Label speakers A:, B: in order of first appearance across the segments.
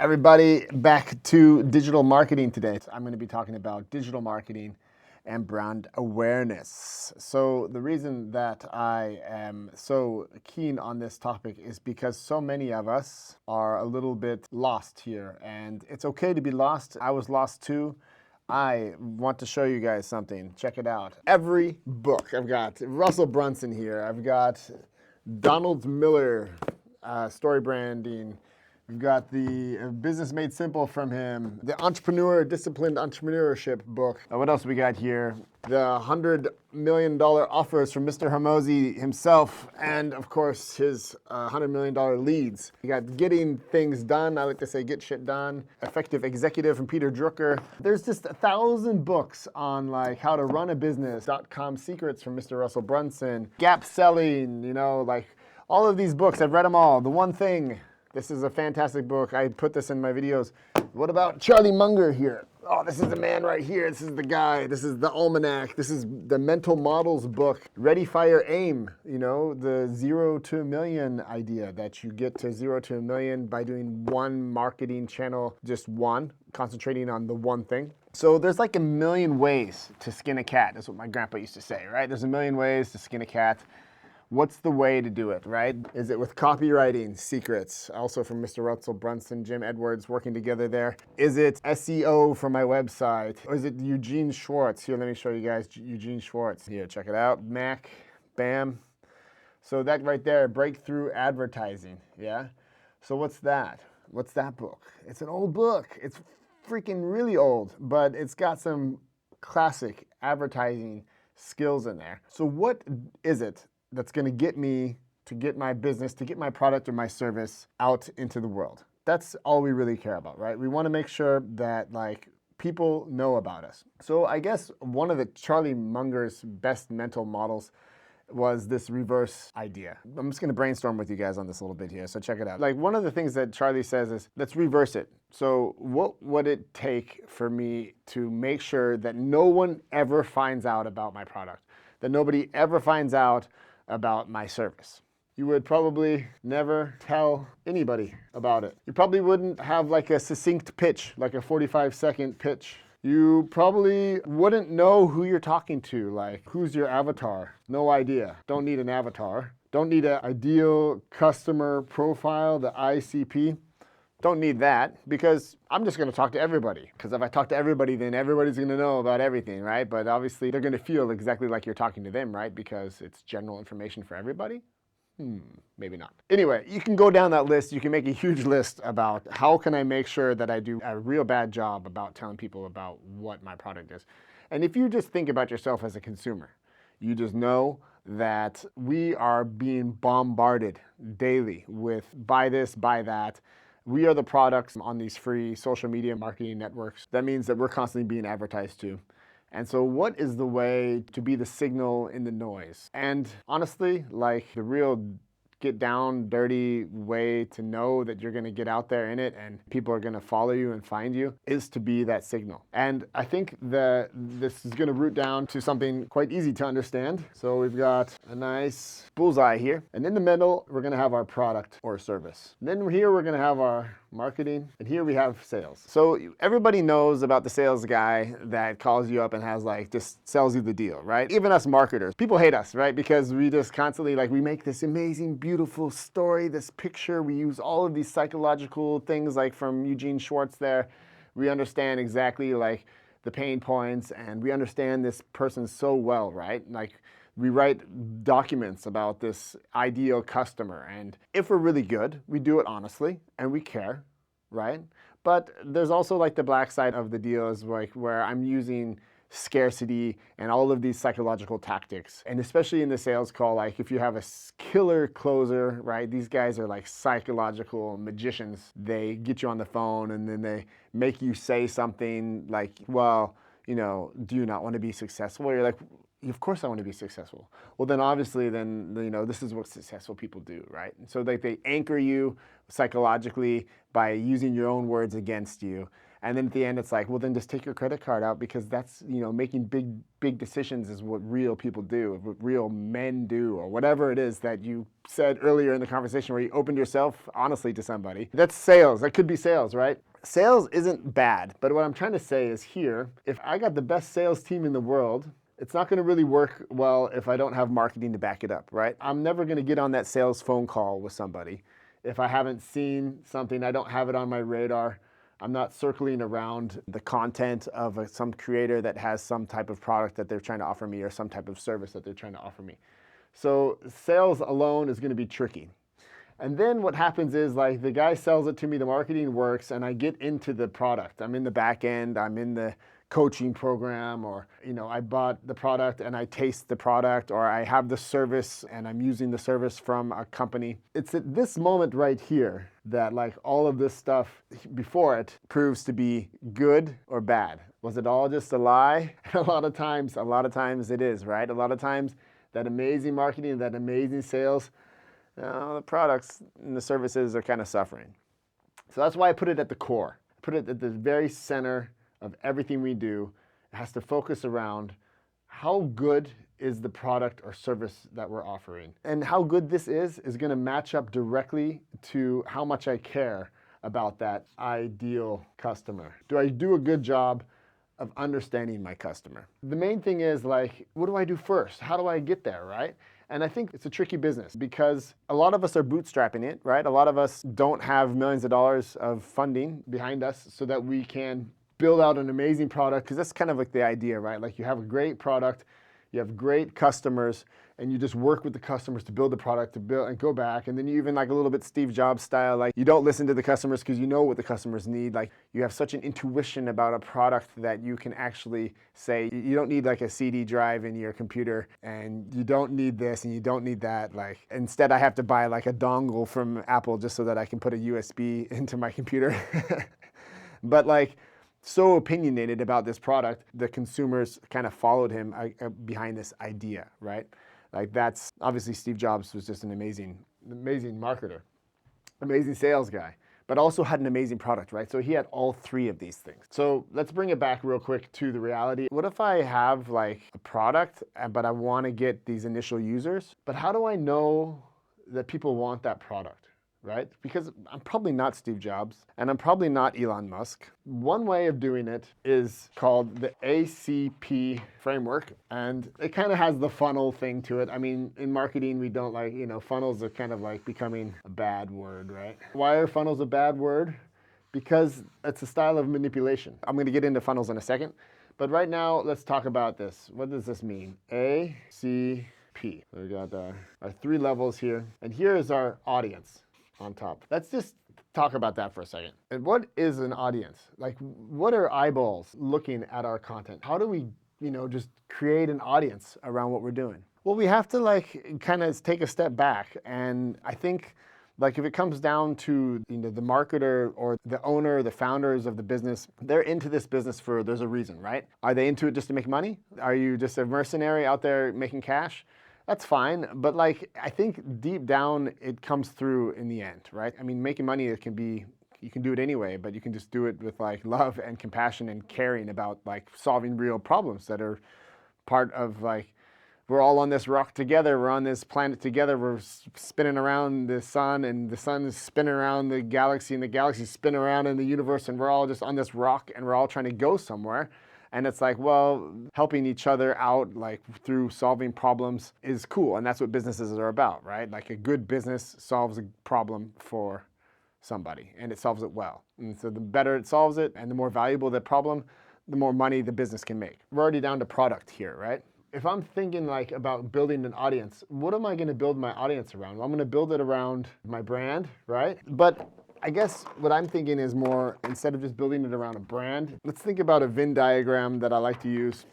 A: Everybody, back to digital marketing today. I'm going to be talking about digital marketing and brand awareness. So the reason that I am so keen on this topic is because so many of us are a little bit lost here, and it's okay to be lost. I was lost too. I want to show you guys something. Check it out. Every book. I've got Russell Brunson here. I've got Donald Miller, story branding. We've got the Business Made Simple from him, the Disciplined Entrepreneurship book. What else we got here? The $100 million offers from Mr. Hormozi himself, and of course his $100 million leads. You got Getting Things Done. I like to say Get Shit Done. Effective Executive from Peter Drucker. There's just 1,000 books on like how to run a business. .com Secrets from Mr. Russell Brunson. Gap Selling, like all of these books. I've read them all. The One Thing. This is a fantastic book. I put this in my videos. What about Charlie Munger here? Oh, this is the man right here. This is the guy. This is the almanac. This is the mental models book. Ready, Fire, Aim. The 0 to a million idea, that you get to 0 to a million by doing one marketing channel, just one, concentrating on the one thing. So there's like a million ways to skin a cat. That's what my grandpa used to say, right? There's a million ways to skin a cat. What's the way to do it, right? Is it with copywriting secrets, also from Mr. Russell Brunson, Jim Edwards, working together there? Is it SEO for my website? Or is it Eugene Schwartz? Here, let me show you guys Eugene Schwartz. Here, check it out. Mac, bam. So that right there, breakthrough advertising, yeah? So what's that? What's that book? It's an old book. It's freaking really old, but it's got some classic advertising skills in there. So what is it that's going to get me to get my business, to get my product or my service out into the world? That's all we really care about, right? We want to make sure that people know about us. So I guess one of the Charlie Munger's best mental models was this reverse idea. I'm just going to brainstorm with you guys on this a little bit here, so check it out. One of the things that Charlie says is, let's reverse it. So what would it take for me to make sure that no one ever finds out about my product, that nobody ever finds out about my service? You would probably never tell anybody about it. You probably wouldn't have like a succinct pitch, like a 45-second pitch. You probably wouldn't know who you're talking to, like who's your avatar. No idea. Don't need an avatar. Don't need an ideal customer profile, the ICP. Don't need that, because I'm just going to talk to everybody. Because if I talk to everybody, then everybody's going to know about everything, right? But obviously, they're going to feel exactly like you're talking to them, right? Because it's general information for everybody. Maybe not. Anyway, you can go down that list. You can make a huge list about how can I make sure that I do a real bad job about telling people about what my product is. And if you just think about yourself as a consumer, you just know that we are being bombarded daily with buy this, buy that. We are the products on these free social media marketing networks. That means that we're constantly being advertised to. And so what is the way to be the signal in the noise? And honestly, the real get down, dirty way to know that you're going to get out there in it and people are going to follow you and find you is to be that signal. And I think that this is going to root down to something quite easy to understand. So we've got a nice bullseye here. And in the middle, we're going to have our product or service. And then here, we're going to have our marketing. And here we have sales. So everybody knows about the sales guy that calls you up and has just sells you the deal, right? Even us marketers, people hate us, right? Because we just constantly we make this amazing, beautiful story, this picture. We use all of these psychological things from Eugene Schwartz there. We understand exactly the pain points, and we understand this person so well, right? We write documents about this ideal customer, and if we're really good, we do it honestly, and we care, right? But there's also the black side of the deal is where I'm using scarcity and all of these psychological tactics. And especially in the sales call, if you have a killer closer, right? These guys are psychological magicians. They get you on the phone and then they make you say something well, do you not want to be successful? You're like, of course I want to be successful. Well, then obviously, this is what successful people do, right? And so they anchor you psychologically by using your own words against you. And then at the end, it's like, well, then just take your credit card out, because that's, making big decisions is what real people do, what real men do, or whatever it is that you said earlier in the conversation where you opened yourself honestly to somebody. That's sales. That could be sales, right? Sales isn't bad, but what I'm trying to say is here, if I got the best sales team in the world, it's not going to really work well if I don't have marketing to back it up, right? I'm never going to get on that sales phone call with somebody if I haven't seen something, I don't have it on my radar. I'm not circling around the content of some creator that has some type of product that they're trying to offer me, or some type of service that they're trying to offer me. So sales alone is going to be tricky. And then what happens is, like, the guy sells it to me, the marketing works, and I get into the product. I'm in the back end, I'm in the coaching program, or, I bought the product and I taste the product, or I have the service and I'm using the service from a company. It's at this moment right here that, like, all of this stuff before it proves to be good or bad. Was it all just a lie? A lot of times it is, right? A lot of times that amazing marketing, that amazing sales, the products and the services are kind of suffering. So that's why I put it at the core. I put it at the very center of everything we do. It has to focus around how good is the product or service that we're offering. And how good this is going to match up directly to how much I care about that ideal customer. Do I do a good job of understanding my customer? The main thing is, like, what do I do first? How do I get there, right? And I think it's a tricky business, because a lot of us are bootstrapping it, right? A lot of us don't have millions of dollars of funding behind us so that we can build out an amazing product, because that's kind of like the idea, right? Like, you have a great product, you have great customers, and you just work with the customers to build the product, to build and go back. And then you even, like, a little bit Steve Jobs style, like, you don't listen to the customers because you know what the customers need. Like, you have such an intuition about a product that you can actually say, you don't need like a CD drive in your computer, and you don't need this and you don't need that. Like, instead I have to buy like a dongle from Apple just so that I can put a USB into my computer. But, like, so opinionated about this product, the consumers kind of followed him behind this idea, right? Like, that's obviously Steve Jobs was just an amazing marketer, amazing sales guy, but also had an amazing product, right? So he had all three of these things. So let's bring it back real quick to the reality. What if I have, like, a product, but I want to get these initial users, but how do I know that people want that product? Right? Because I'm probably not Steve Jobs, and I'm probably not Elon Musk. One way of doing it is called the ACP framework, and it kind of has the funnel thing to it. I mean, in marketing, we don't like, funnels are kind of like becoming a bad word, right? Why are funnels a bad word? Because it's a style of manipulation. I'm going to get into funnels in a second, but right now, let's talk about this. What does this mean? ACP. So we got our 3 levels here, and here is our audience on top. Let's just talk about that for a second. And what is an audience? Like, what are eyeballs looking at our content? How do we, just create an audience around what we're doing? Well, we have to, like, kind of take a step back. And I think, like, if it comes down to, the marketer or the owner, the founders of the business, they're into this business there's a reason, right? Are they into it just to make money? Are you just a mercenary out there making cash? That's fine, but, like, I think deep down it comes through in the end, right? I mean, making money, you can do it anyway, but you can just do it with, like, love and compassion and caring about, like, solving real problems that are part of, like, we're all on this rock together, we're on this planet together, we're spinning around the sun, and the sun is spinning around the galaxy, and the galaxy is spinning around in the universe, and we're all just on this rock, and we're all trying to go somewhere. And it's like, well, helping each other out, like, through solving problems is cool. And that's what businesses are about, right? Like, a good business solves a problem for somebody, and it solves it well. And so the better it solves it and the more valuable the problem, the more money the business can make. We're already down to product here, right? If I'm thinking, like, about building an audience, what am I going to build my audience around? Well, I'm going to build it around my brand, right? But I guess what I'm thinking is more, instead of just building it around a brand, let's think about a Venn diagram that I like to use.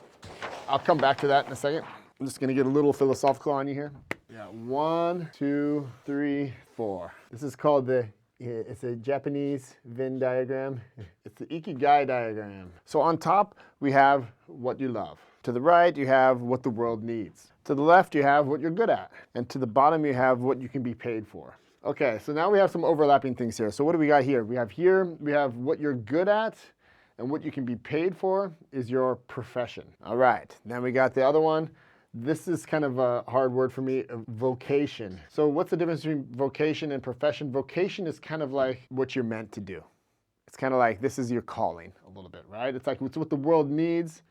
A: I'll come back to that in a second. I'm just gonna get a little philosophical on you here. Yeah, 1, 2, 3, 4. This is called it's a Japanese Venn diagram. It's the IKIGAI diagram. So on top, we have what you love. To the right, you have what the world needs. To the left, you have what you're good at. And to the bottom, you have what you can be paid for. Okay, so now we have some overlapping things here. So what do we got here? We have what you're good at, and what you can be paid for is your profession. All right, then we got the other one. This is kind of a hard word for me, vocation. So what's the difference between vocation and profession? Vocation is kind of like what you're meant to do. It's kind of like this is your calling a little bit, right? It's like it's what the world needs.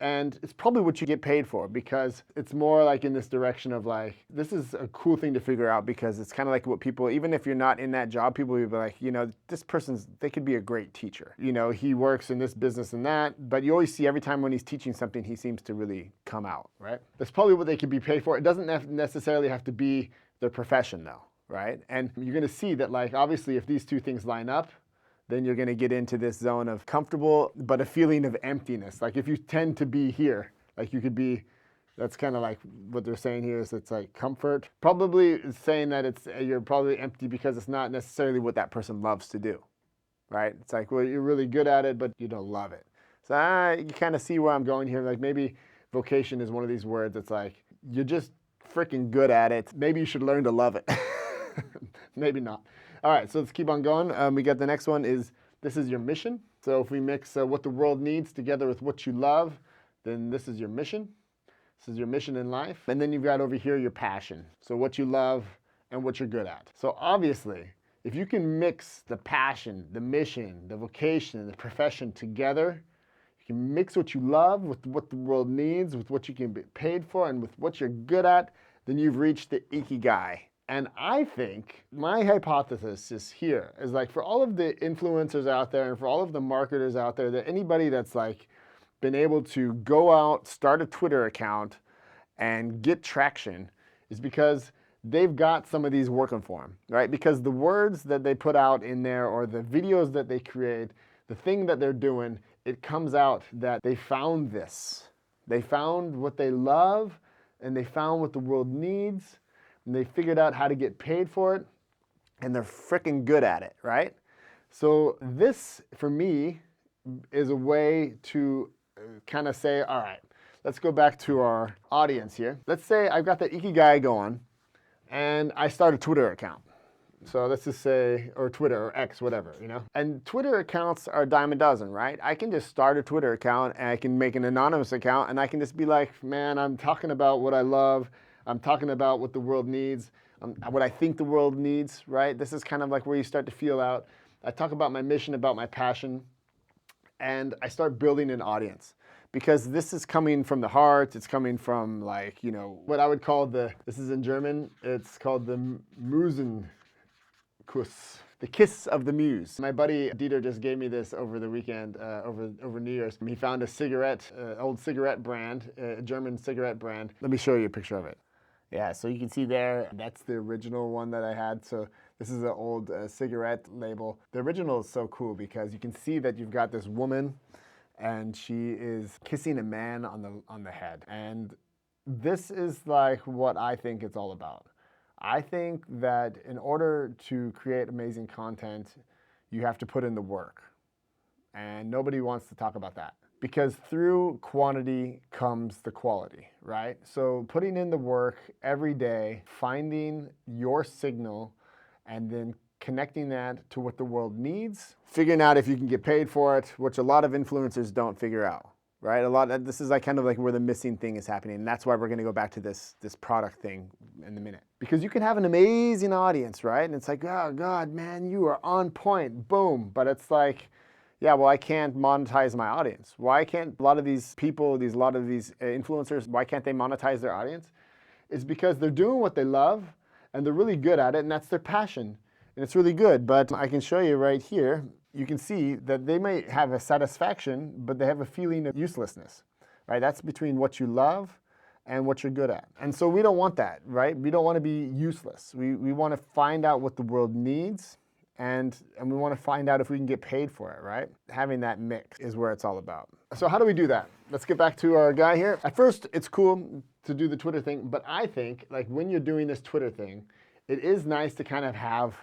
A: And it's probably what you get paid for, because it's more like in this direction of like, this is a cool thing to figure out, because it's kind of like what people, even if you're not in that job, people will be like, you know, this person's, they could be a great teacher. You know, he works in this business and that, but you always see every time when he's teaching something, he seems to really come out, right? That's probably what they could be paid for. It doesn't necessarily have to be their profession though, right? And you're gonna see that, like, obviously if these two things line up, then you're going to get into this zone of comfortable, but a feeling of emptiness. Like if you tend to be here, like you could be, that's kind of like what they're saying here is it's like comfort. Probably saying that you're probably empty because it's not necessarily what that person loves to do, right? It's like, well, you're really good at it, but you don't love it. So you kind of see where I'm going here. Like maybe vocation is one of these words. It's like, you're just freaking good at it. Maybe you should learn to love it. Maybe not. All right, so let's keep on going. We got the next one is, this is your mission. So if we mix what the world needs together with what you love, then this is your mission. This is your mission in life. And then you've got over here your passion. So what you love and what you're good at. So obviously, if you can mix the passion, the mission, the vocation, the profession together, you can mix what you love with what the world needs, with what you can be paid for, and with what you're good at, then you've reached the IKIGAI. And I think my hypothesis is here is like, for all of the influencers out there and for all of the marketers out there, that anybody that's like been able to go out, start a Twitter account and get traction is because they've got some of these working for them, right? Because the words that they put out in there or the videos that they create, the thing that they're doing, it comes out that they found this. They found what they love and they found what the world needs. And they figured out how to get paid for it, and they're freaking good at it, right? So this, for me, is a way to kind of say, all right, let's go back to our audience here. Let's say I've got the IKIGAI going, and I start a Twitter account. So let's just say, or Twitter, or X, whatever, you know? And Twitter accounts are a dime a dozen, right? I can just start a Twitter account, and I can make an anonymous account, and I can just be like, man, I'm talking about what I love. I'm talking about what the world needs, what I think the world needs, right? This is kind of like where you start to feel out. I talk about my mission, about my passion, and I start building an audience. Because this is coming from the heart, it's coming from, like, you know, what I would call this is in German, it's called the Musenkuss, the kiss of the muse. My buddy Dieter just gave me this over the weekend, over New Year's. He found a cigarette, old cigarette brand, a German cigarette brand. Let me show you a picture of it. Yeah, so you can see there, that's the original one that I had. So this is an old cigarette label. The original is so cool because you can see that you've got this woman and she is kissing a man on the head. And this is like what I think it's all about. I think that in order to create amazing content, you have to put in the work. And nobody wants to talk about that. Because through quantity comes the quality, right? So putting in the work every day, finding your signal, and then connecting that to what the world needs, figuring out if you can get paid for it, which a lot of influencers don't figure out, right? This is like kind of like where the missing thing is happening. And that's why we're gonna go back to this product thing in a minute. Because you can have an amazing audience, right? And it's like, oh God, man, you are on point, boom. But it's like, yeah, well, I can't monetize my audience. Why can't a lot of these people, a lot of these influencers, why can't they monetize their audience? It's because they're doing what they love and they're really good at it, and that's their passion. And it's really good, but I can show you right here, you can see that they may have a satisfaction, but they have a feeling of uselessness, right? That's between what you love and what you're good at. And so we don't want that, right? We don't want to be useless. We want to find out what the world needs, and we want to find out if we can get paid for it, right? Having that mix is where it's all about. So how do we do that? Let's get back to our guy here. At first, it's cool to do the Twitter thing, but I think like when you're doing this Twitter thing, it is nice to kind of have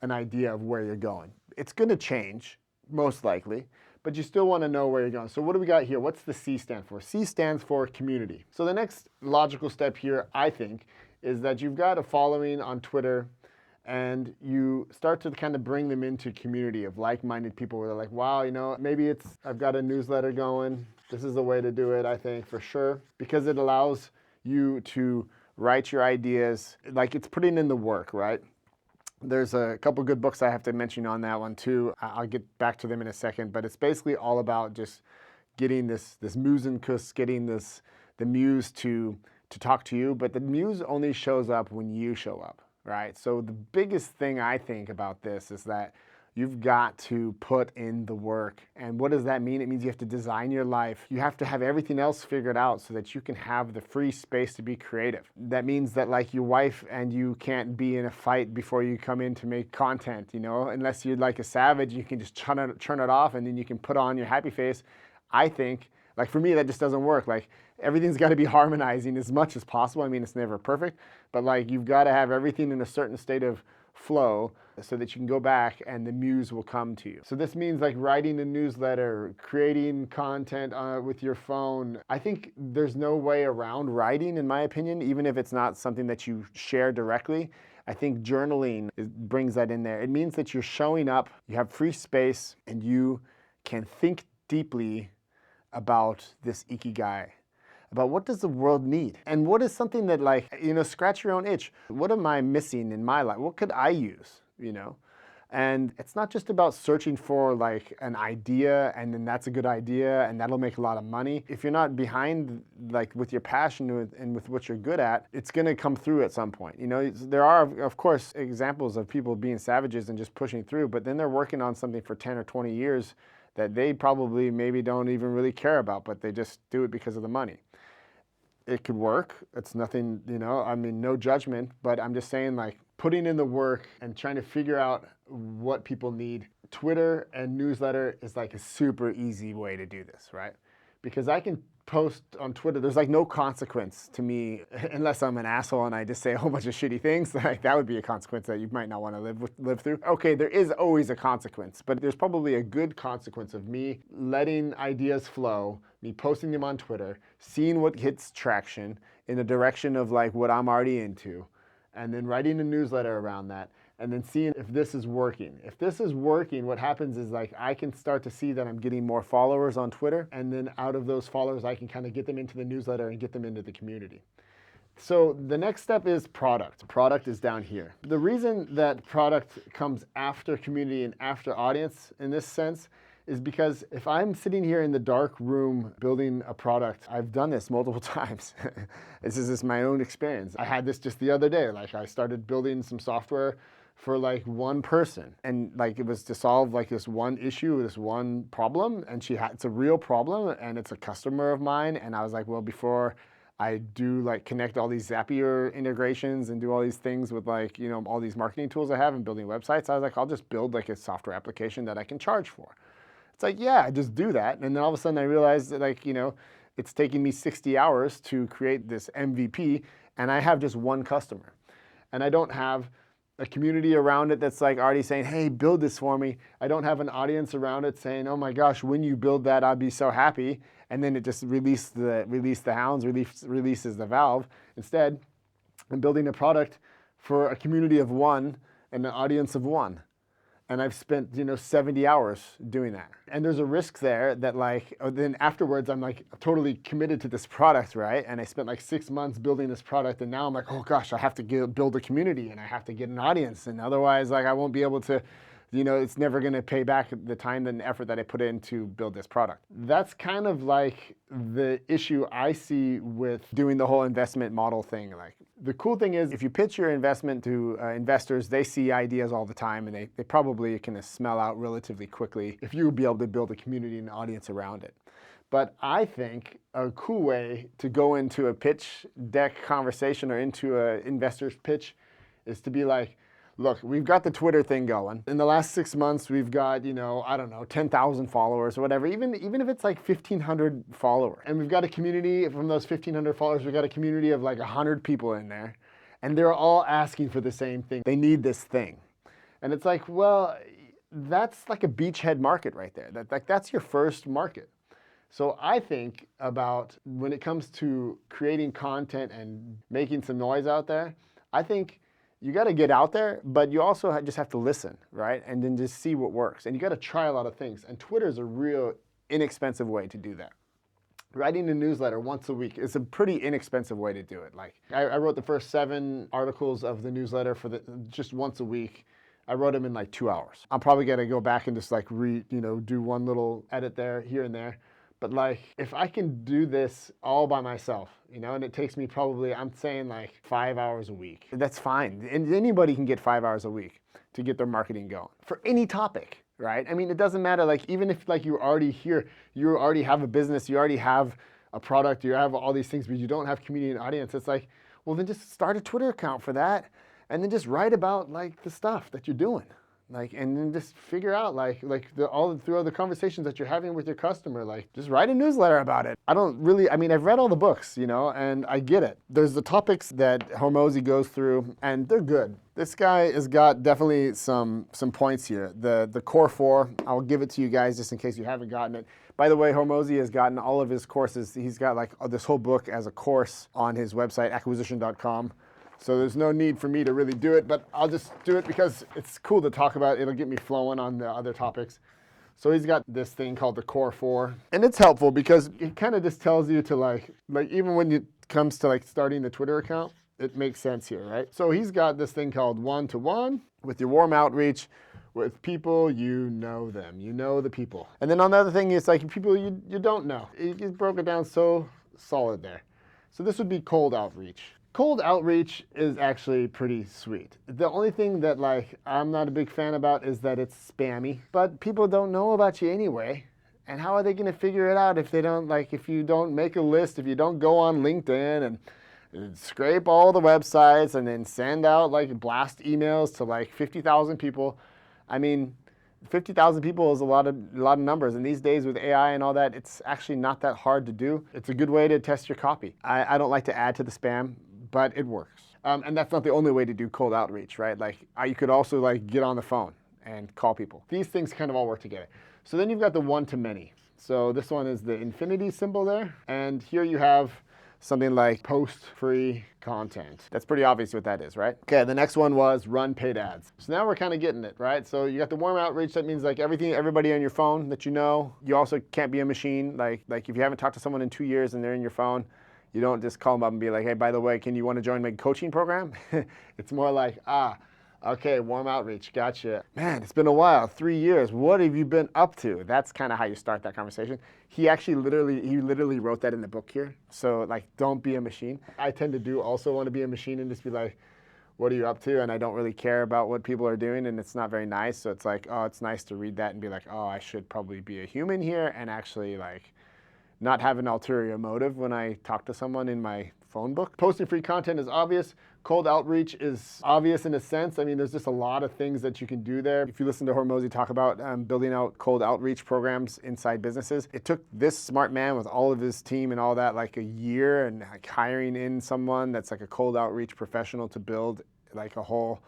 A: an idea of where you're going. It's going to change, most likely, but you still want to know where you're going. So what do we got here? What's the C stand for? C stands for community. So the next logical step here, I think, is that you've got a following on Twitter, and you start to kind of bring them into a community of like-minded people where they're like, wow, maybe I've got a newsletter going. This is the way to do it, I think, for sure, because it allows you to write your ideas, like it's putting in the work, right? There's a couple good books I have to mention on that one too. I'll get back to them in a second, but it's basically all about just getting this Musenkuss, getting the muse to talk to you, but the muse only shows up when you show up, right? So the biggest thing I think about this is that you've got to put in the work. And what does that mean? It means you have to design your life. You have to have everything else figured out so that you can have the free space to be creative. That means that like your wife and you can't be in a fight before you come in to make content, unless you're like a savage, you can just turn it off and then you can put on your happy face. I think, like for me, that just doesn't work. Like everything's got to be harmonizing as much as possible. I mean, it's never perfect, but like you've got to have everything in a certain state of flow so that you can go back and the muse will come to you. So this means like writing a newsletter, creating content with your phone. I think there's no way around writing, in my opinion, even if it's not something that you share directly. I think journaling brings that in there. It means that you're showing up, you have free space, and you can think deeply about this ikigai, about what does the world need? And what is something that like, scratch your own itch. What am I missing in my life? What could I use, And it's not just about searching for like an idea and then that's a good idea and that'll make a lot of money. If you're not behind like with your passion and with what you're good at, it's gonna come through at some point. There are of course examples of people being savages and just pushing through, but then they're working on something for 10 or 20 years that they probably maybe don't even really care about, but they just do it because of the money. It could work. It's nothing, I mean, no judgment, but I'm just saying like putting in the work and trying to figure out what people need. Twitter and newsletter is like a super easy way to do this, right? Because I can post on Twitter, there's like no consequence to me unless I'm an asshole and I just say a whole bunch of shitty things. Like that would be a consequence that you might not want to live through. Okay, there is always a consequence, but there's probably a good consequence of me letting ideas flow, me posting them on Twitter, seeing what hits traction in the direction of like what I'm already into, and then writing a newsletter around that, and then seeing if this is working. If this is working, what happens is like I can start to see that I'm getting more followers on Twitter, and then out of those followers, I can kind of get them into the newsletter and get them into the community. So the next step is product. Product is down here. The reason that product comes after community and after audience in this sense is because if I'm sitting here in the dark room building a product, I've done this multiple times. This is just my own experience. I had this just the other day. Like I started building some software for like one person, and like it was to solve like this one issue, this one problem, and it's a real problem and it's a customer of mine. And I was like, well, before I do like connect all these Zapier integrations and do all these things with like, all these marketing tools I have and building websites, I was like, I'll just build like a software application that I can charge for. It's like, yeah, I just do that. And then all of a sudden I realized that like, it's taking me 60 hours to create this MVP and I have just one customer. And I don't have a community around it that's like already saying, hey, build this for me. I don't have an audience around it saying, oh my gosh, when you build that, I'll be so happy. And then it just releases the hounds, releases the valve. Instead, I'm building a product for a community of one and an audience of one. And I've spent, 70 hours doing that. And there's a risk there that like, then afterwards I'm like totally committed to this product, right? And I spent like 6 months building this product and now I'm like, oh gosh, I have to build a community and I have to get an audience. And otherwise like I won't be able to, it's never gonna pay back the time and effort that I put in to build this product. That's kind of like the issue I see with doing the whole investment model thing. Like the cool thing is if you pitch your investment to investors, they see ideas all the time and they probably can smell out relatively quickly if you would be able to build a community and audience around it. But I think a cool way to go into a pitch deck conversation or into an investor's pitch is to be like, look, we've got the Twitter thing going. In the last 6 months, we've got, I don't know, 10,000 followers or whatever, even if it's like 1,500 followers. And we've got a community from those 1,500 followers, we've got a community of like 100 people in there. And they're all asking for the same thing. They need this thing. And it's like, well, that's like a beachhead market right there. That's your first market. So I think about when it comes to creating content and making some noise out there, I think you got to get out there, but you also just have to listen, right? And then just see what works. And you got to try a lot of things. And Twitter is a real inexpensive way to do that. Writing a newsletter once a week is a pretty inexpensive way to do it. Like I wrote the first 7 articles of the newsletter for just once a week. I wrote them in like 2 hours. I'm probably gonna go back and just like do one little edit there, here and there. But like, if I can do this all by myself, and it takes me probably, I'm saying like 5 hours a week, that's fine. And anybody can get 5 hours a week to get their marketing going for any topic, right? I mean, it doesn't matter, like even if like you're already here, you already have a business, you already have a product, you have all these things, but you don't have community and audience. It's like, well, then just start a Twitter account for that. And then just write about like the stuff that you're doing. Like, and then just figure out throughout the conversations that you're having with your customer, like just write a newsletter about it. I've read all the books, and I get it. There's the topics that Hormozi goes through and they're good. This guy has got definitely some points here. The core 4, I'll give it to you guys just in case you haven't gotten it. By the way, Hormozi has gotten all of his courses. He's got like this whole book as a course on his website, acquisition.com. So there's no need for me to really do it, but I'll just do it because it's cool to talk about. It'll get me flowing on the other topics. So he's got this thing called the Core 4. And it's helpful because it kind of just tells you to like even when it comes to like starting the Twitter account, it makes sense here, right? So he's got this thing called 1-to-1 with your warm outreach with people, you know them, you know the people. And then on the other thing, it's like people you don't know. He broke it down so solid there. So this would be cold outreach. Cold outreach is actually pretty sweet. The only thing that like I'm not a big fan about is that it's spammy, but people don't know about you anyway. And how are they gonna figure it out if they don't if you don't make a list, if you don't go on LinkedIn and scrape all the websites and then send out like blast emails to like 50,000 people. I mean, 50,000 people is a lot of numbers, and these days with AI and all that, it's actually not that hard to do. It's a good way to test your copy. I don't like to add to the spam, but it works. And that's not the only way to do cold outreach, right? Like you could also like get on the phone and call people. These things kind of all work together. So then you've got the one-to-many. So this one is the infinity symbol there, and here you have something like post free content. That's pretty obvious what that is, right? Okay, the next one was run paid ads. So now we're kind of getting it, right? So you got the warm outreach. That means like everybody on your phone that you know. You also can't be a machine. Like if you haven't talked to someone in 2 years and they're in your phone, you don't just call them up and be like, hey, by the way, can you want to join my coaching program? It's more like, okay, warm outreach, gotcha. Man, it's been a while, 3 years. What have you been up to? That's kind of how you start that conversation. He literally wrote that in the book here. So like, don't be a machine. I tend to also want to be a machine and just be like, what are you up to? And I don't really care about what people are doing, and it's not very nice. So it's like, oh, it's nice to read that and be like, oh, I should probably be a human here and actually like not have an ulterior motive when I talk to someone in my phone book. Posting free content is obvious. Cold outreach is obvious in a sense. I mean, there's just a lot of things that you can do there. If you listen to Hormozi talk about building out cold outreach programs inside businesses, it took this smart man with all of his team and all that like a year, and like hiring in someone that's like a cold outreach professional to build like a whole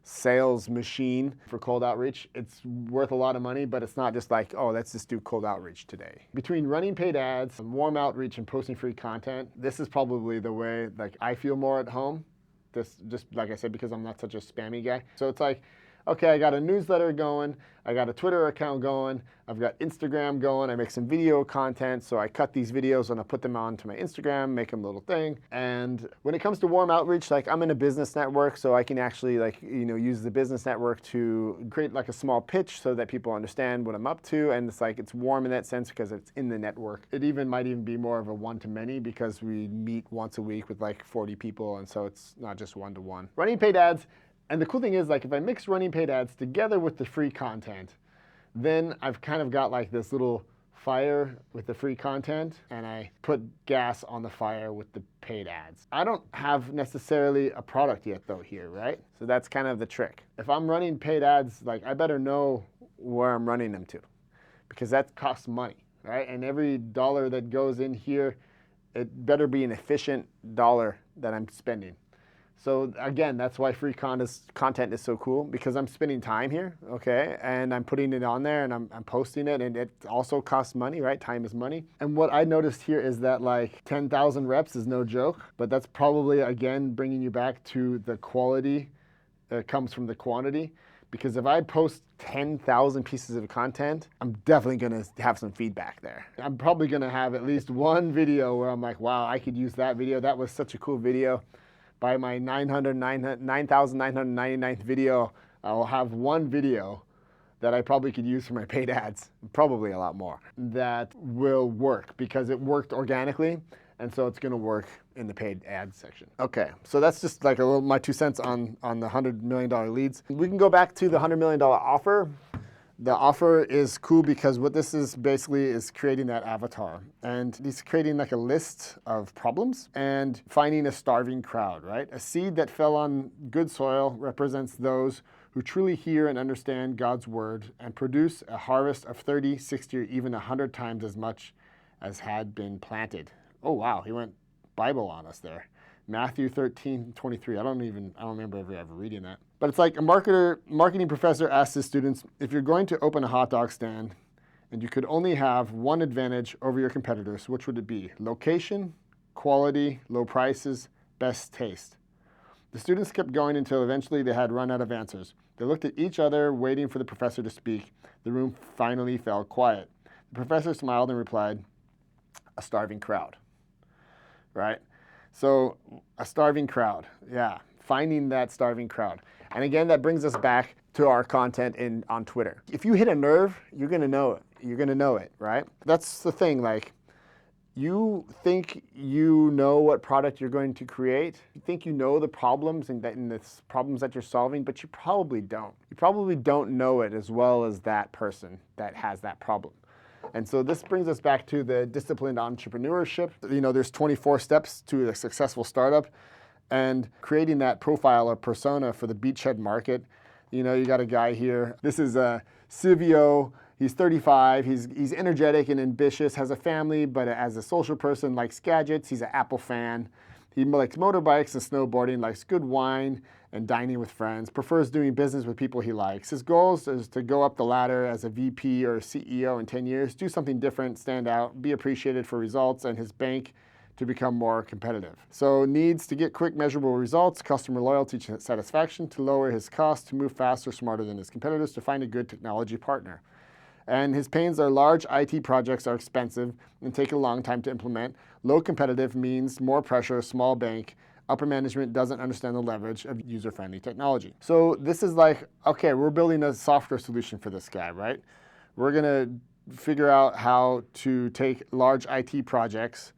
A: sales machine for cold outreach. It's worth a lot of money, but it's not just like, oh, let's just do cold outreach today. Between running paid ads, warm outreach, and posting free content, this is probably the way like I feel more at home. This just like I said, because I'm not such a spammy guy. So it's like, okay, I got a newsletter going, I got a Twitter account going, I've got Instagram going, I make some video content, so I cut these videos and I put them onto my Instagram, make them a little thing. And when it comes to warm outreach, like I'm in a business network, so I can actually like, use the business network to create like a small pitch so that people understand what I'm up to. And it's like, it's warm in that sense because it's in the network. It might even be more of a one-to-many because we meet once a week with like 40 people, and so it's not just one-to-one. Running paid ads. And the cool thing is, like, if I mix running paid ads together with the free content, then I've kind of got like this little fire with the free content, and I put gas on the fire with the paid ads. I don't have necessarily a product yet though here, right? So that's kind of the trick. If I'm running paid ads, like I better know where I'm running them to, because that costs money, right? And every dollar that goes in here, it better be an efficient dollar that I'm spending. So again, that's why free content is so cool, because I'm spending time here, okay? And I'm putting it on there and I'm posting it, and it also costs money, right? Time is money. And what I noticed here is that like 10,000 reps is no joke, but that's probably, again, bringing you back to the quality comes from the quantity. Because if I post 10,000 pieces of content, I'm definitely gonna have some feedback there. I'm probably gonna have at least one video where I'm like, wow, I could use that video. That was such a cool video. By my 9,999th video, I'll have one video that I probably could use for my paid ads, probably a lot more, that will work because it worked organically. And so it's going to work in the paid ads section. Okay, so that's just like a little my 2 cents on the $100 million leads. We can go back to the $100 million offer. The offer is cool because what this is basically is creating that avatar. And he's creating like a list of problems and finding a starving crowd, right? A seed that fell on good soil represents those who truly hear and understand God's word and produce a harvest of 30, 60, or even 100 times as much as had been planted. Oh, wow, he went Bible on us there. Matthew 13:23. I don't remember ever reading that. But it's like a marketing professor asks his students, if you're going to open a hot dog stand and you could only have one advantage over your competitors, which would it be? Location, quality, low prices, best taste. The students kept going until eventually they had run out of answers. They looked at each other, waiting for the professor to speak. The room finally fell quiet. The professor smiled and replied, a starving crowd. Right? So a starving crowd, yeah, finding that starving crowd. And again, that brings us back to our content on Twitter. If you hit a nerve, you're gonna know it. You're gonna know it, right? That's the thing, like, you think you know what product you're going to create. You think you know the problems and the problems that you're solving, but you probably don't. You probably don't know it as well as that person that has that problem. And so this brings us back to the disciplined entrepreneurship. You know, there's 24 steps to a successful startup, and creating that profile or persona for the beachhead market. You know, you got a guy here. This is Silvio. He's 35. He's energetic and ambitious, has a family, but as a social person, likes gadgets. He's an Apple fan. He likes motorbikes and snowboarding, likes good wine and dining with friends, prefers doing business with people he likes. His goals is to go up the ladder as a VP or a CEO in 10 years, do something different, stand out, be appreciated for results, and his bank to become more competitive. So needs to get quick measurable results, customer loyalty, satisfaction, to lower his costs, to move faster, smarter than his competitors, to find a good technology partner. And his pains are large IT projects are expensive and take a long time to implement. Low competitive means more pressure, small bank. Upper management doesn't understand the leverage of user-friendly technology. So this is like, okay, we're building a software solution for this guy, right? We're gonna figure out how to take large IT projects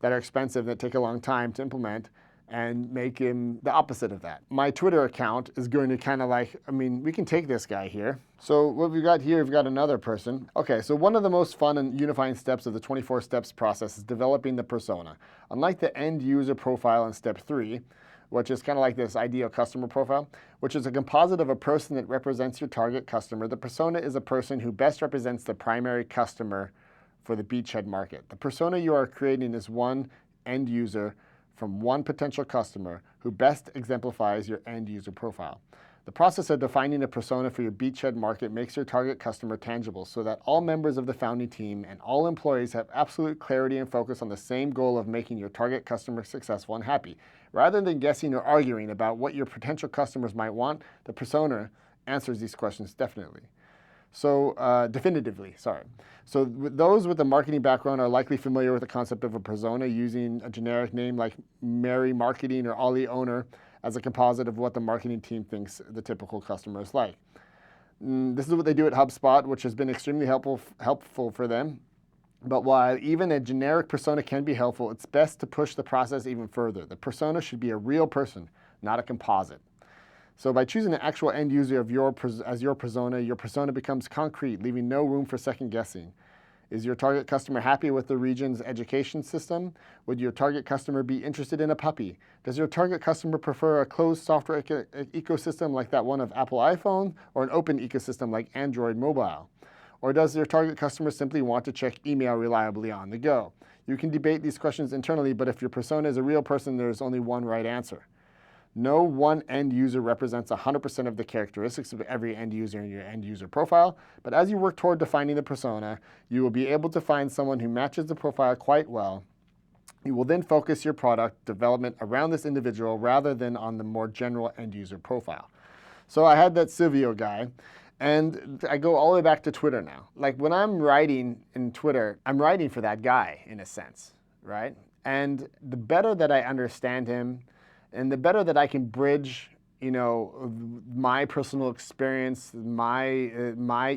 A: that are expensive, that take a long time to implement, and make him the opposite of that. My Twitter account is going to kind of like, I mean, we can take this guy here. So what we've got here, we've got another person. Okay, so one of the most fun and unifying steps of the 24 steps process is developing the persona. Unlike the end user profile in step 3, which is kind of like this ideal customer profile, which is a composite of a person that represents your target customer, the persona is a person who best represents the primary customer for the beachhead market. The persona you are creating is one end user from one potential customer who best exemplifies your end user profile. The process of defining a persona for your beachhead market makes your target customer tangible so that all members of the founding team and all employees have absolute clarity and focus on the same goal of making your target customer successful and happy. Rather than guessing or arguing about what your potential customers might want, the persona answers these questions definitively. So those with a marketing background are likely familiar with the concept of a persona, using a generic name like Mary Marketing or Ollie Owner as a composite of what the marketing team thinks the typical customer is like. This is what they do at HubSpot, which has been extremely helpful for them. But while even a generic persona can be helpful, it's best to push the process even further. The persona should be a real person, not a composite. So by choosing an actual end user as your persona becomes concrete, leaving no room for second guessing. Is your target customer happy with the region's education system? Would your target customer be interested in a puppy? Does your target customer prefer a closed software ecosystem like that one of Apple iPhone, or an open ecosystem like Android mobile? Or does your target customer simply want to check email reliably on the go? You can debate these questions internally, but if your persona is a real person, there's only one right answer. No one end user represents 100% of the characteristics of every end user in your end user profile, but as you work toward defining the persona, you will be able to find someone who matches the profile quite well. You will then focus your product development around this individual rather than on the more general end user profile. So I had that Silvio guy, and I go all the way back to Twitter now. Like when I'm writing in Twitter, I'm writing for that guy in a sense, right? And the better that I understand him, and the better that I can bridge, you know, my personal experience, my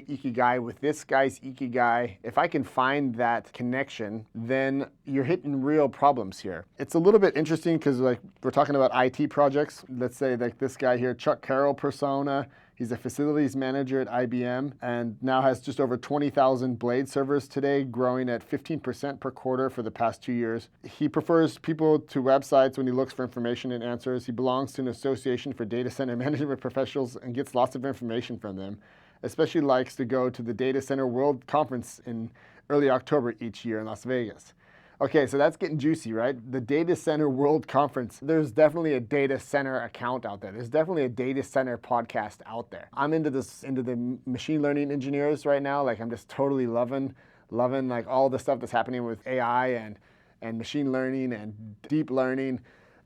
A: Ikigai with this guy's Ikigai, if I can find that connection, then you're hitting real problems here. It's a little bit interesting because like we're talking about IT projects. Let's say like this guy here, Chuck Carroll persona. He's a facilities manager at IBM and now has just over 20,000 Blade servers today, growing at 15% per quarter for the past 2 years. He prefers people to websites when he looks for information and answers. He belongs to an association for data center management professionals and gets lots of information from them. Especially likes to go to the Data Center World Conference in early October each year in Las Vegas. Okay, so that's getting juicy, right? The Data Center World Conference. There's definitely a data center account out there. There's definitely a data center podcast out there. I'm into the machine learning engineers right now. Like I'm just totally loving like all the stuff that's happening with AI and machine learning and deep learning.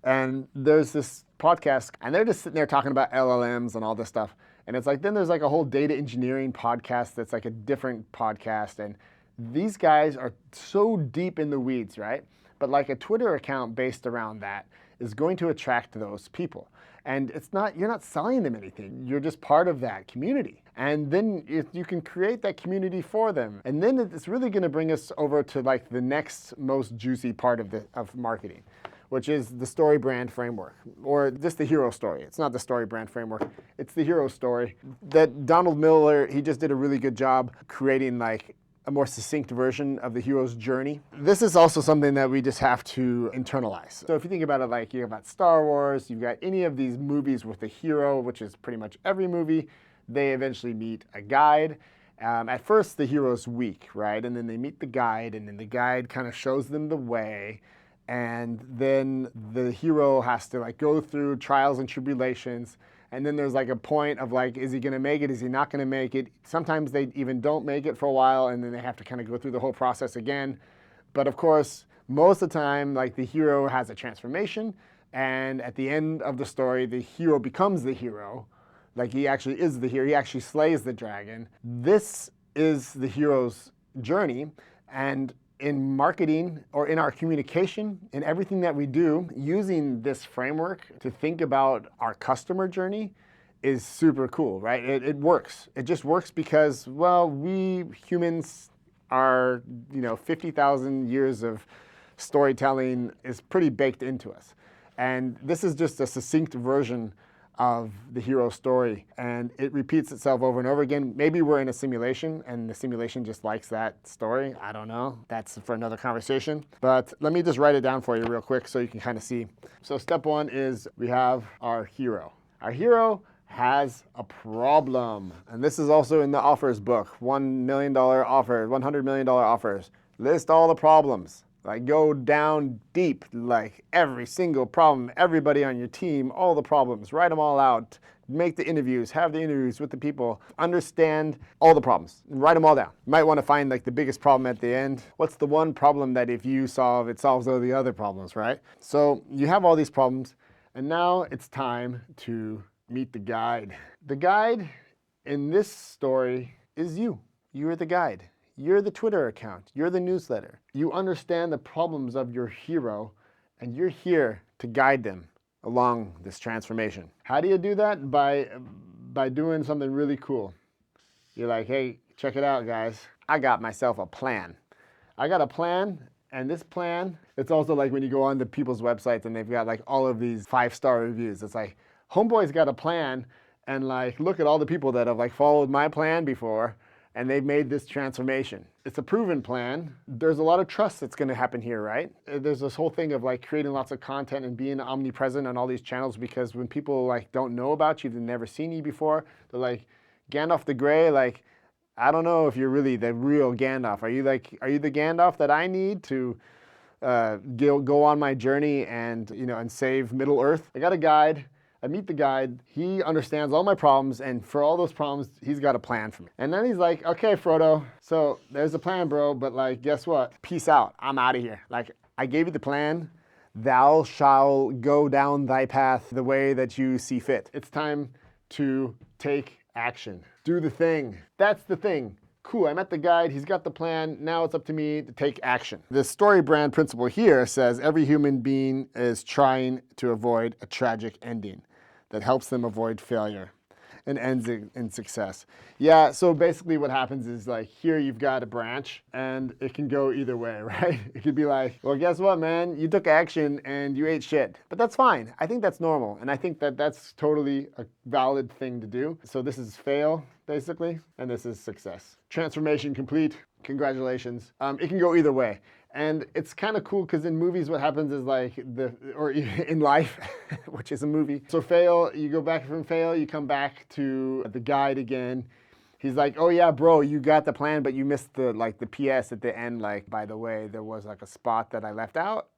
A: And there's this podcast, and they're just sitting there talking about LLMs and all this stuff. And it's like, then there's like a whole data engineering podcast that's like a different podcast. And these guys are so deep in the weeds, right? But like a Twitter account based around that is going to attract those people. And it's not, you're not selling them anything. You're just part of that community. And then you can create that community for them. And then it's really going to bring us over to like the next most juicy part of marketing, which is the story brand framework, or just the hero story. It's not the story brand framework, it's the hero story. That Donald Miller, he just did a really good job creating like a more succinct version of the hero's journey. This is also something that we just have to internalize. So if you think about it, like you've got Star Wars, you've got any of these movies with a hero, which is pretty much every movie, they eventually meet a guide. At first, the hero's weak, right? And then they meet the guide, and then the guide kind of shows them the way. And then the hero has to like go through trials and tribulations. And then there's like a point of like, is he gonna make it? Is he not gonna make it? Sometimes they even don't make it for a while, and then they have to kind of go through the whole process again. But of course, most of the time, like the hero has a transformation, and at the end of the story, the hero becomes the hero. Like he actually is the hero, he actually slays the dragon. This is the hero's journey, and in marketing or in our communication, in everything that we do, using this framework to think about our customer journey is super cool, right? It works. It just works because, well, we humans are, 50,000 years of storytelling is pretty baked into us. And this is just a succinct version of the hero story, and it repeats itself over and over again. Maybe we're in a simulation and the simulation just likes that story. I don't know. That's for another conversation. But let me just write it down for you real quick so you can kind of see. So step one is we have our hero. Our hero has a problem. And this is also in the offers book, $1 million offers, $100 million offers. List all the problems. Like go down deep, like every single problem, everybody on your team, all the problems, write them all out, make the interviews, have the interviews with the people, understand all the problems, and write them all down. You might want to find like the biggest problem at the end. What's the one problem that if you solve, it solves all the other problems, right? So you have all these problems, and now it's time to meet the guide. The guide in this story is you. You're the guide. You're the Twitter account, you're the newsletter. You understand the problems of your hero, and you're here to guide them along this transformation. How do you do that? By doing something really cool. You're like, hey, check it out, guys. I got myself a plan. I got a plan, and this plan, it's also like when you go on to people's websites and they've got like all of these 5-star reviews. It's like, homeboy's got a plan, and like, look at all the people that have like followed my plan before, and they've made this transformation. It's a proven plan. There's a lot of trust that's gonna happen here, right? There's this whole thing of like creating lots of content and being omnipresent on all these channels, because when people like don't know about you, they've never seen you before, they're like, Gandalf the Grey, like, I don't know if you're really the real Gandalf. Are you the Gandalf that I need to go on my journey and, and save Middle Earth? I got a guide. I meet the guide, he understands all my problems, and for all those problems, he's got a plan for me. And then he's like, okay, Frodo, so there's a plan, bro, but like, guess what? Peace out, I'm out of here. Like, I gave you the plan, thou shalt go down thy path the way that you see fit. It's time to take action. Do the thing. That's the thing. Cool, I met the guide, he's got the plan, now it's up to me to take action. The story brand principle here says every human being is trying to avoid a tragic ending that helps them avoid failure and ends in success. Yeah, so basically what happens is like here you've got a branch and it can go either way, right? It could be like, well, guess what, man? You took action and you ate shit. But that's fine. I think that's normal. And I think that that's totally a valid thing to do. So this is fail, basically, and this is success. Transformation complete. Congratulations. It can go either way. And it's kind of cool because in movies what happens is like, or in life, which is a movie. So fail, you go back from fail, you come back to the guide again. He's like, oh yeah, bro, you got the plan, but you missed the PS at the end. Like, by the way, there was like a spot that I left out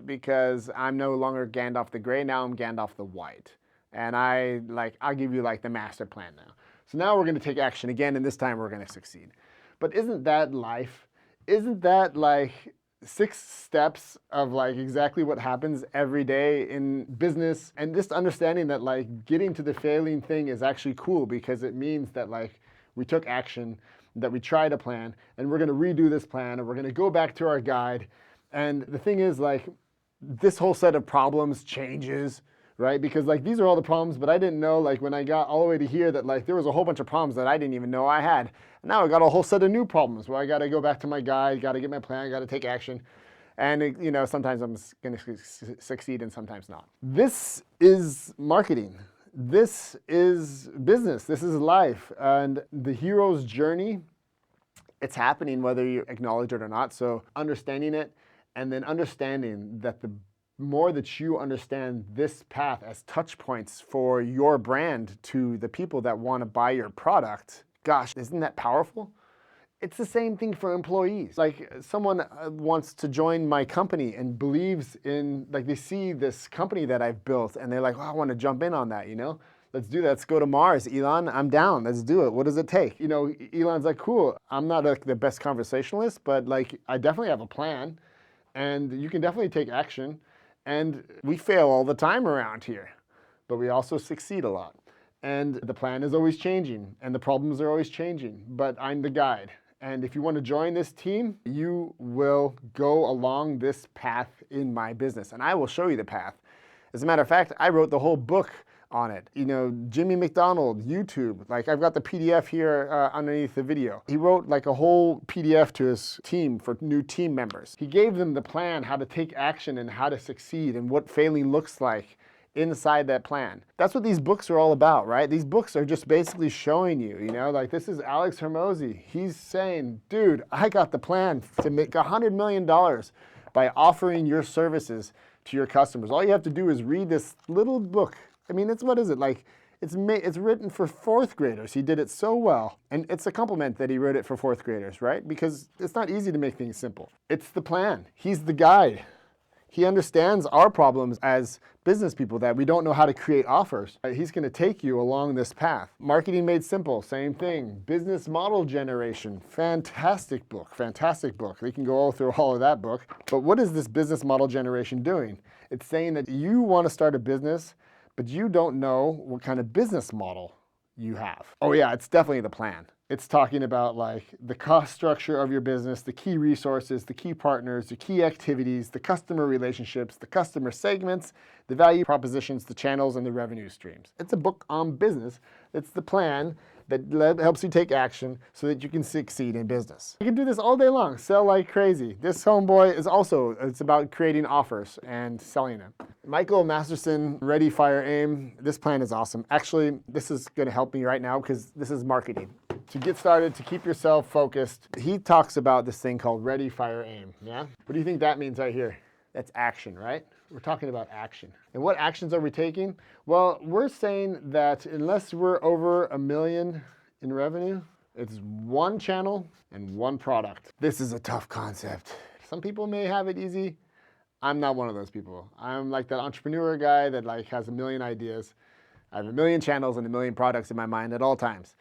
A: because I'm no longer Gandalf the Grey, now I'm Gandalf the White. And I'll give you like the master plan now. So now we're gonna take action again, and this time we're gonna succeed. But isn't that life? Isn't that like 6 steps of like exactly what happens every day in business? And just understanding that like getting to the failing thing is actually cool because it means that like we took action, that we tried a plan, and we're gonna redo this plan, and we're gonna go back to our guide. And the thing is like this whole set of problems changes, right? Because like these are all the problems, but I didn't know like when I got all the way to here that like there was a whole bunch of problems that I didn't even know I had. And now I got a whole set of new problems where I got to go back to my guide, got to get my plan, got to take action. And you know, sometimes I'm going to succeed and sometimes not. This is marketing. This is business. This is life. And the hero's journey, it's happening whether you acknowledge it or not. So understanding it, and then understanding that the more that you understand this path as touch points for your brand to the people that want to buy your product, gosh, isn't that powerful? It's the same thing for employees. Like someone wants to join my company and believes in, like they see this company that I've built and they're like, oh, I want to jump in on that, you know? Let's do that. Let's go to Mars. Elon, I'm down. Let's do it. What does it take? You know, Elon's like, cool. I'm not like the best conversationalist, but like I definitely have a plan and you can definitely take action. And we fail all the time around here, but we also succeed a lot. And the plan is always changing and the problems are always changing, but I'm the guide. And if you want to join this team, you will go along this path in my business and I will show you the path. As a matter of fact, I wrote the whole book on it. You know, Jimmy McDonald, YouTube, like I've got the PDF here underneath the video. He wrote like a whole PDF to his team for new team members. He gave them the plan, how to take action and how to succeed and what failing looks like inside that plan. That's what these books are all about, right? These books are just basically showing you, you know, like this is Alex Hormozi. He's saying, dude, I got the plan to make $100 million by offering your services to your customers. All you have to do is read this little book. I mean, it's, what is it? Like, it's written for 4th graders. He did it so well. And it's a compliment that he wrote it for 4th graders, right? Because it's not easy to make things simple. It's the plan. He's the guide. He understands our problems as business people that we don't know how to create offers. He's going to take you along this path. Marketing Made Simple, same thing. Business Model Generation, fantastic book, fantastic book. We can go through all of that book. But what is this business model generation doing? It's saying that you want to start a business, but you don't know what kind of business model you have. Oh yeah, it's definitely the plan. It's talking about like the cost structure of your business, the key resources, the key partners, the key activities, the customer relationships, the customer segments, the value propositions, the channels, and the revenue streams. It's a book on business. It's the plan that helps you take action so that you can succeed in business. You can do this all day long, sell like crazy. This homeboy is also, it's about creating offers and selling them. Michael Masterson, Ready, Fire, Aim. This plan is awesome. Actually, this is gonna help me right now because this is marketing. To get started, to keep yourself focused, he talks about this thing called Ready, Fire, Aim, yeah? What do you think that means right here? That's action, right? We're talking about action. And what actions are we taking? Well, we're saying that unless we're over $1 million in revenue, it's one channel and one product. This is a tough concept. Some people may have it easy. I'm not one of those people. I'm like that entrepreneur guy that like has a million ideas. I have 1 million channels and 1 million products in my mind at all times.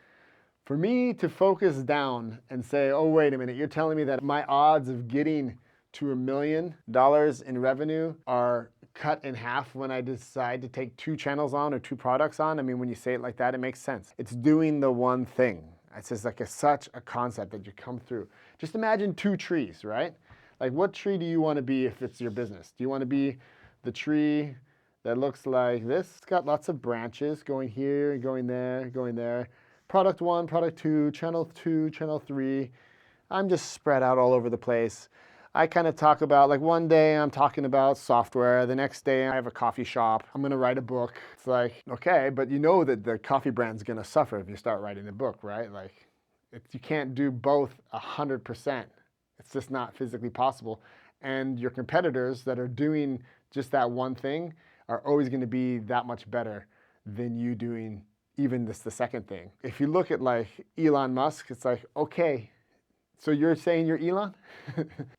A: For me to focus down and say, oh, wait a minute, you're telling me that my odds of getting to $1 million in revenue are cut in half when I decide to take 2 channels on or 2 products on. I mean, when you say it like that, it makes sense. It's doing the one thing. It's just like such a concept that you come through. Just imagine 2 trees, right? Like, what tree do you want to be if it's your business? Do you want to be the tree that looks like this? It's got lots of branches going here, going there, going there. Product 1, product 2, channel 3. I'm just spread out all over the place. I kind of talk about, like, one day I'm talking about software, the next day I have a coffee shop, I'm gonna write a book. It's like, okay, but you know that the coffee brand's gonna suffer if you start writing a book, right? Like, you can't do both 100%. It's just not physically possible. And your competitors that are doing just that one thing are always gonna be that much better than you doing even the second thing. If you look at like Elon Musk, it's like, okay, so you're saying you're Elon?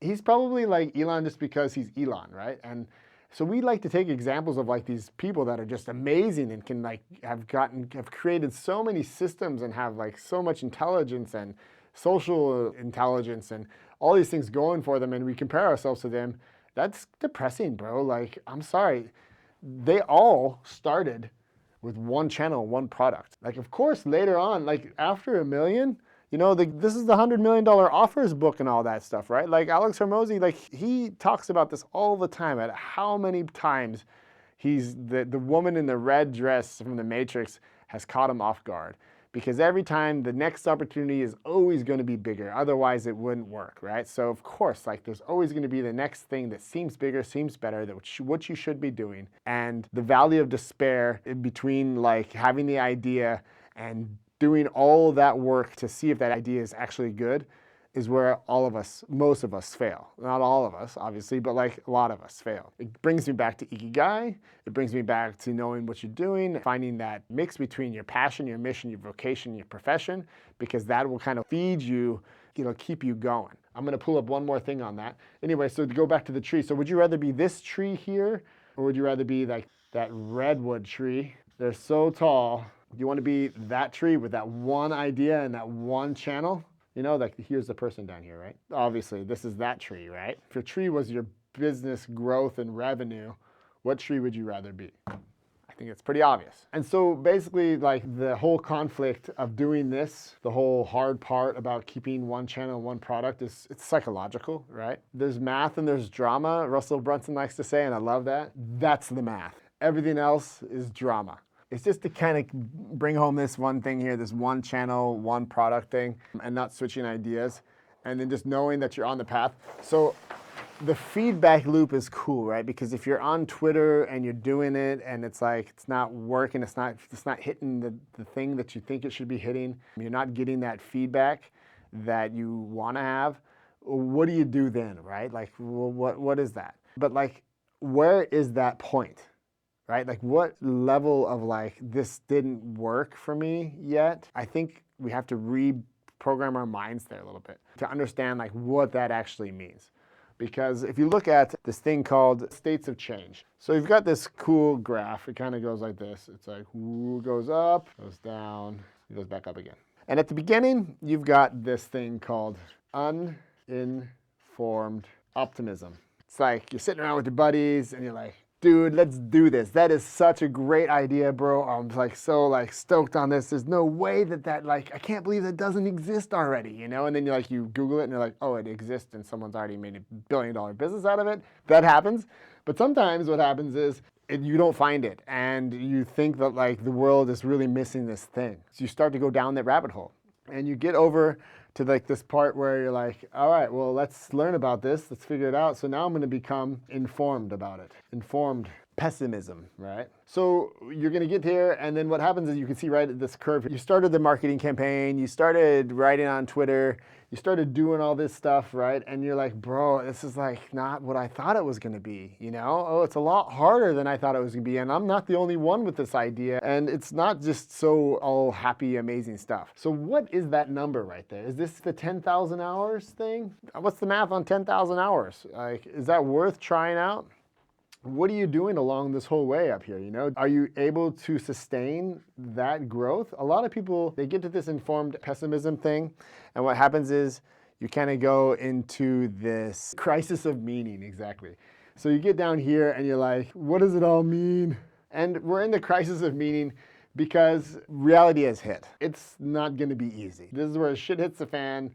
A: He's probably like Elon just because he's Elon, right? And so we like to take examples of like these people that are just amazing and can like have created so many systems and have like so much intelligence and social intelligence and all these things going for them, and we compare ourselves to them. That's depressing, bro. Like, I'm sorry. They all started with 1 channel, 1 product. Like, of course, later on, like after $1 million, you know, this is the $100 million offers book and all that stuff, right? Like Alex Hormozi, like he talks about this all the time, at how many times the woman in the red dress from the Matrix has caught him off guard. Because every time the next opportunity is always going to be bigger. Otherwise it wouldn't work, right? So of course, like there's always going to be the next thing that seems bigger, seems better, what you should be doing. And the valley of despair in between like having the idea and doing all that work to see if that idea is actually good is where most of us fail. Not all of us, obviously, but like a lot of us fail. It brings me back to IKIGAI. It brings me back to knowing what you're doing, finding that mix between your passion, your mission, your vocation, your profession, because that will kind of feed you, it'll keep you going. I'm gonna pull up one more thing on that. Anyway, so to go back to the tree. So would you rather be this tree here, or would you rather be like that redwood tree? They're so tall. Do you want to be that tree with that one idea and that one channel? You know, like here's the person down here, right? Obviously, this is that tree, right? If your tree was your business growth and revenue, what tree would you rather be? I think it's pretty obvious. And so basically, like the whole conflict of doing this, the whole hard part about keeping 1 channel, 1 product it's psychological, right? There's math and there's drama, Russell Brunson likes to say, and I love that. That's the math. Everything else is drama. It's just to kind of bring home this one thing here, this 1 channel, 1 product thing, and not switching ideas, and then just knowing that you're on the path. So the feedback loop is cool, right? Because if you're on Twitter and you're doing it and it's like, it's not working, it's not hitting the thing that you think it should be hitting, you're not getting that feedback that you want to have, what do you do then, right? Like, well, what is that? But like, where is that point? Right? Like what level of like, this didn't work for me yet? I think we have to reprogram our minds there a little bit to understand like what that actually means. Because if you look at this thing called states of change. So you've got this cool graph. It kind of goes like this. It's like, goes up, goes down, it goes back up again. And at the beginning, you've got this thing called uninformed optimism. It's like you're sitting around with your buddies and you're like, dude, let's do this. That is such a great idea, bro. I'm like so like stoked on this. There's no way that like, I can't believe that doesn't exist already, you know? And then you Google it and you're like, oh, it exists and someone's already made $1 billion business out of it. That happens. But sometimes what happens is you don't find it and you think that like the world is really missing this thing. So you start to go down that rabbit hole and you get over to like this part where you're like, all right, well, let's learn about this. Let's figure it out. So now I'm going to become informed about it. Informed pessimism, right? So you're going to get here. And then what happens is you can see right at this curve, you started the marketing campaign, you started writing on Twitter, you started doing all this stuff, right? And you're like, bro, this is like not what I thought it was going to be, you know? Oh, it's a lot harder than I thought it was going to be. And I'm not the only one with this idea. And it's not just so all happy, amazing stuff. So what is that number right there? Is this the 10,000 hours thing? What's the math on 10,000 hours? Like, is that worth trying out? What are you doing along this whole way up here, you know? Are you able to sustain that growth? A lot of people, they get to this informed pessimism thing, and what happens is you kind of go into this crisis of meaning, exactly. So you get down here and you're like, what does it all mean? And we're in the crisis of meaning because reality has hit. It's not gonna be easy. This is where shit hits the fan.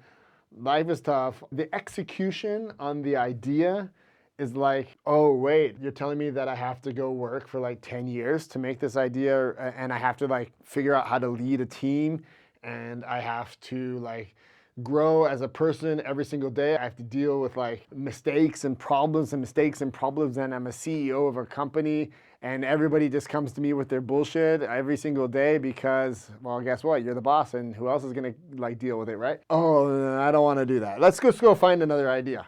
A: Life is tough. The execution on the idea is like, oh wait, you're telling me that I have to go work for like 10 years to make this idea, and I have to like figure out how to lead a team, and I have to like grow as a person every single day. I have to deal with like mistakes and problems, and I'm a CEO of a company, and everybody just comes to me with their bullshit every single day because, well, guess what? You're the boss, and who else is gonna like deal with it, right? Oh, I don't wanna do that. Let's go find another idea.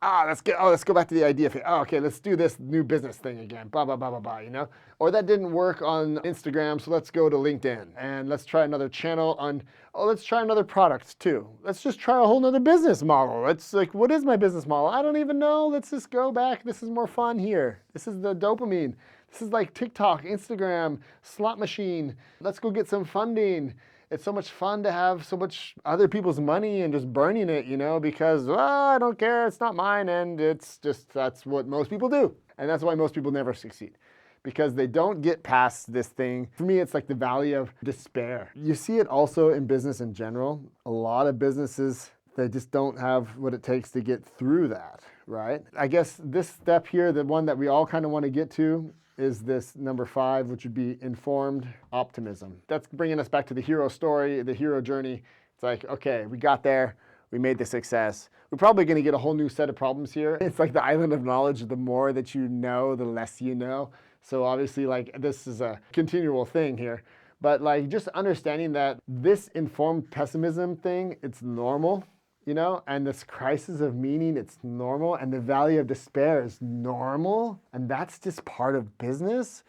A: Let's go back to the idea. Okay, let's do this new business thing again. Blah, blah, blah, blah, blah, you know? Or that didn't work on Instagram, so let's go to LinkedIn. And let's try another channel on, let's try another product too. Let's just try a whole nother business model. It's like, what is my business model? I don't even know. Let's just go back. This is more fun here. This is the dopamine. This is like TikTok, Instagram, slot machine. Let's go get some funding. It's so much fun to have so much other people's money and just burning it, you know, because I don't care, it's not mine, and it's just, that's what most people do. And that's why most people never succeed, because they don't get past this thing. For me, it's like the valley of despair. You see it also in business in general. A lot of businesses, they just don't have what it takes to get through that, right? I guess this step here, the one that we all kind of want to get to, is this number 5, which would be informed optimism. That's bringing us back to the hero story, the hero journey. It's like, okay, we got there, we made the success. We're probably gonna get a whole new set of problems here. It's like the island of knowledge. The more that you know, the less you know. So obviously, like, this is a continual thing here. But like, just understanding that this informed pessimism thing, it's normal. You know, and this crisis of meaning, it's normal, and the valley of despair is normal, and that's just part of business.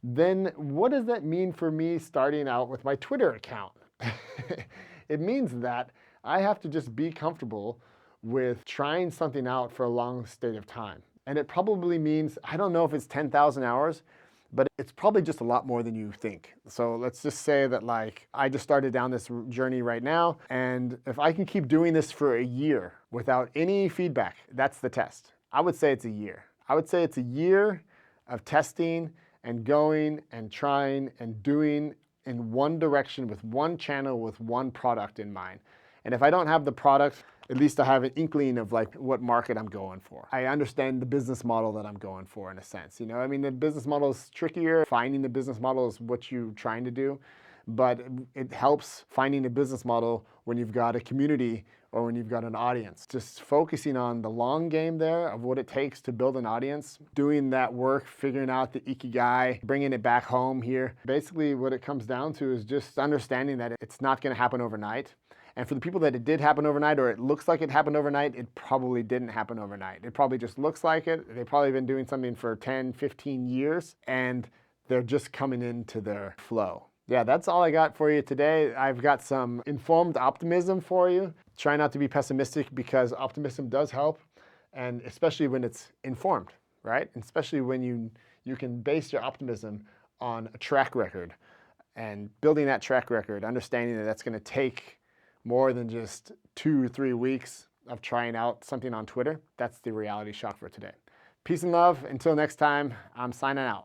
A: Then what does that mean for me starting out with my Twitter account? It means that I have to just be comfortable with trying something out for a long state of time. And it probably means, I don't know if it's 10,000 hours, but it's probably just a lot more than you think. So let's just say that like I just started down this journey right now, and if I can keep doing this for a year without any feedback, that's the test. I would say it's a year. I would say it's a year of testing and going and trying and doing in one direction with one channel with one product in mind. And if I don't have the product, at least I have an inkling of like what market I'm going for. I understand the business model that I'm going for in a sense. You know, I mean, the business model is trickier. Finding the business model is what you're trying to do, but it helps finding a business model when you've got a community or when you've got an audience. Just focusing on the long game there of what it takes to build an audience, doing that work, figuring out the IKIGAI, bringing it back home here. Basically, what it comes down to is just understanding that it's not going to happen overnight. And for the people that it did happen overnight, or it looks like it happened overnight, it probably didn't happen overnight. It probably just looks like it. They've probably been doing something for 10, 15 years, and they're just coming into their flow. Yeah, that's all I got for you today. I've got some informed optimism for you. Try not to be pessimistic, because optimism does help, and especially when it's informed, right? And especially when you can base your optimism on a track record, and building that track record, understanding that that's going to take more than just 2 or 3 weeks of trying out something on Twitter. That's the reality shock for today. Peace and love. Until next time, I'm signing out.